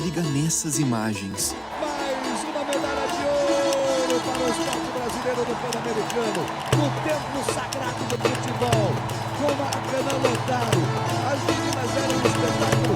liga nessas imagens. Mais uma medalha de ouro para o esporte brasileiro do Pan-Americano, no templo sagrado do futebol, com o Maracanã lotado. As meninas eram um espetáculo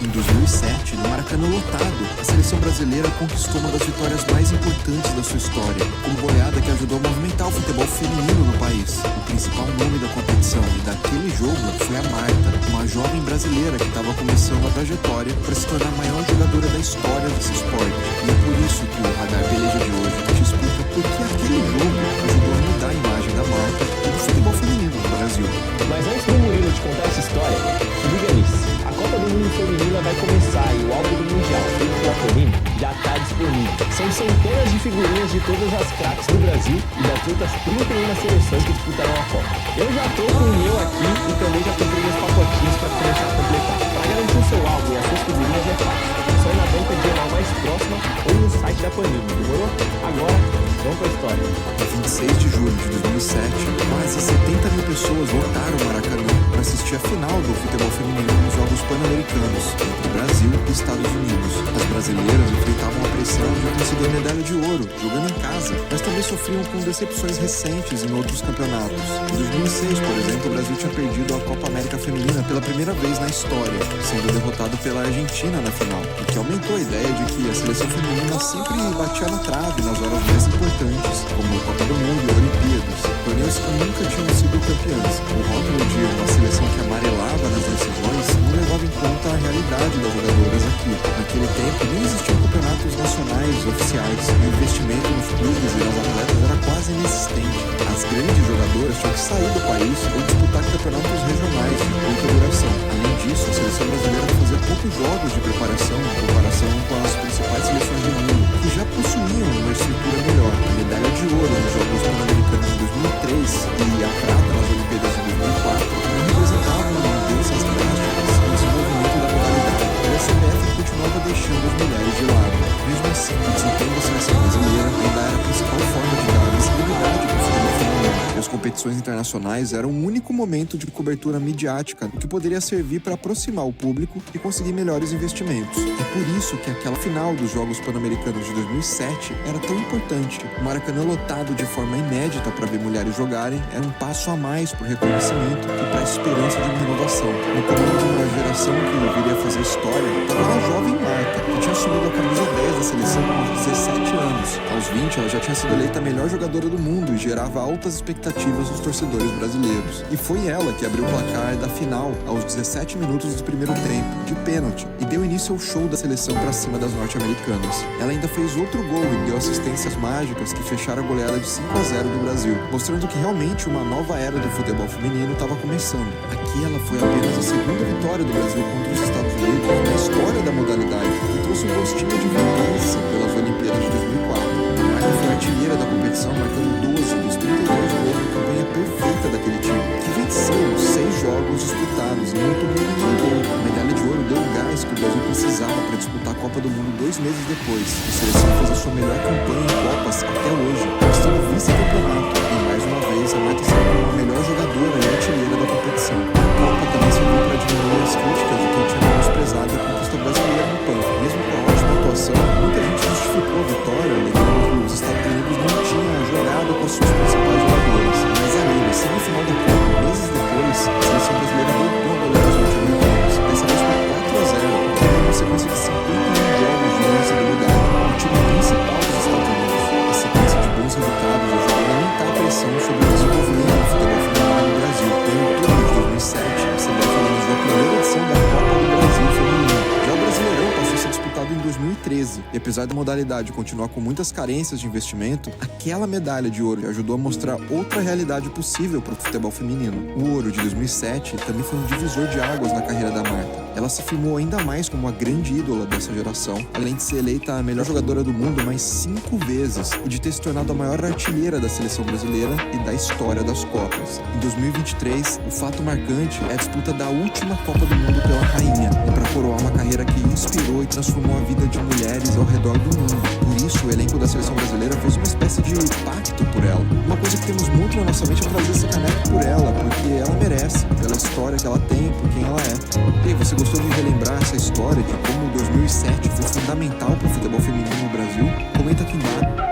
Em 2007, no Maracanã lotado, a seleção brasileira conquistou uma das vitórias mais importantes da sua história, uma goleada que ajudou a movimentar o futebol feminino no país. O principal nome da competição e daquele jogo foi a Marta, uma jovem brasileira que estava começando a trajetória para se tornar a maior jogadora da história desse esporte. E é por isso que o Radar Peleja de hoje te explica por que aquele jogo ajudou a mudar a imagem da Marta e do futebol feminino no Brasil. Mas antes do Murilo te contar essa história, se liga nisso. A Copa do Mundo Feminina vai começar e o álbum do Mundial, feito pela Corine, já está disponível. São centenas de figurinhas de todas as craques do Brasil e das outras 31 seleções que disputaram a Copa. Eu já tô com o meu aqui e também já comprei meus pacotinhos para começar a completar. Para garantir o seu álbum e as suas figurinhas é fácil. É só ir na banca de jornal mais próxima ou no site da Panini, demorou? Agora, vamos para a história. Em 26 de julho de 2007, quase 70 mil pessoas lotaram o Maracanã para assistir a final do futebol feminino nos Jogos Pan-Americanos entre Brasil e Estados Unidos. As brasileiras enfrentavam a pressão de conseguir a medalha de ouro, jogando em casa, mas também sofriam com decepções recentes em outros campeonatos. Em 2006, por exemplo, o Brasil tinha perdido a Copa América Feminina pela primeira vez na história, sendo derrotado pela Argentina na final, o que aumentou a ideia de que a seleção feminina sempre batia na trave nas horas mais importantes, como a Copa do Mundo e a Olimpíadas, torneios que nunca tinham sido campeãs. O rótulo de uma seleção que amarelava nas decisões não levava em conta a realidade das jogadoras aqui. Naquele tempo, nem existiam campeonatos nacionais oficiais, e o investimento nos clubes e nas atletas era quase inexistente. As grandes jogadoras tinham que sair do país ou disputar campeonatos regionais de curta duração. Além disso, a seleção brasileira fazia poucos jogos de preparação em comparação com as principais seleções do mundo, que já possuíam uma estrutura melhor. A medalha de ouro nos Jogos Pan-Americanos de 2003 e a prata nas Olimpíadas de 2004 não representavam mudanças drásticas no desenvolvimento da modalidade. A CBF continuava deixando as mulheres de lado. Mesmo assim, o desempenho da seleção brasileira ainda era a principal forma de dar visibilidade para o futebol feminino. E as competições internacionais eram o único momento de cobertura midiática que poderia servir para aproximar o público e conseguir melhores investimentos. É por isso que aquela final dos Jogos Pan-Americanos de 2007 era tão importante. O Maracanã lotado de forma inédita para ver mulheres jogarem era um passo a mais para o reconhecimento e para a esperança de uma inovação. No comando de uma geração que viria a fazer história, estava a jovem Marta, que tinha assumido a camisa 10 da seleção aos 17 anos. Aos 20, ela já tinha sido eleita a melhor jogadora do mundo e gerava altas expectativas dos torcedores brasileiros. E foi ela que abriu o placar da final aos 17 minutos do primeiro tempo, de pênalti, e deu início ao show da seleção para cima das norte-americanas. Ela ainda fez outro gol e deu assistências mágicas que fecharam a goleada de 5-0 do Brasil, mostrando que realmente uma nova era do futebol feminino estava começando. Aquela foi apenas a segunda vitória do Brasil contra os Estados Unidos na história da modalidade e trouxe um gostinho de vingança pelas Olimpíadas de 2004. Marta foi artilheira da competição, marcando 12 dos 32 gols na campanha perfeita daquele time, que venceu 6 jogos disputados e não tomou nenhum gol. A medalha de ouro deu o gás que o Brasil precisava para disputar a Copa do Mundo 2 meses depois. A seleção fez a sua melhor campanha em Copas até hoje, conquistando vice-campeonato. E mais uma vez, a Marta se tornou a melhor jogadora e artilheira da competição. A Copa também serviu para diminuir as críticas de quem tinha menosprezado a conquista brasileira no PAN. Mesmo com a ótima atuação, muita gente justificou a vitória, alegando que os Estados Unidos não tinham jogado com as suas principais jogadoras. Mas além da semifinal da Copa, meses depois, a seleção brasileira voltou a golear os norte-americanos, dessa vez por 4-0, que deu uma sequência de 51 jogos de invencibilidade. O time principal dos Estados Unidos, a sequência de bons resultados, ajudou a aumentar a pressão sobre o desenvolvimento do futebol feminino no Brasil. Em outubro de 2007, a CBF organizou a primeira edição da Copa do Brasil Feminino. Já o Brasileirão passou a ser disputado em 2013, e apesar da modalidade continuar com muitas carências de investimento, aquela medalha de ouro ajudou a mostrar outra realidade possível para o futebol feminino. O ouro de 2007 também foi um divisor de águas na carreira da Marta. Ela se firmou ainda mais como a grande ídola dessa geração, além de ser eleita a melhor jogadora do mundo mais 5 vezes e de ter se tornado a maior artilheira da seleção brasileira e da história das Copas. Em 2023, o fato marcante é a disputa da última Copa do Mundo pela rainha, e para coroar uma carreira que inspirou e transformou a vida de mulheres ao redor do mundo. Por isso, o elenco da seleção brasileira fez uma espécie de pacto por ela. Uma coisa que temos muito na nossa mente é trazer esse caneco por ela, porque ela merece, pela história que ela tem, por quem ela é. E aí, você gostou de relembrar essa história de como 2007 foi fundamental para o futebol feminino no Brasil? Comenta aqui embaixo.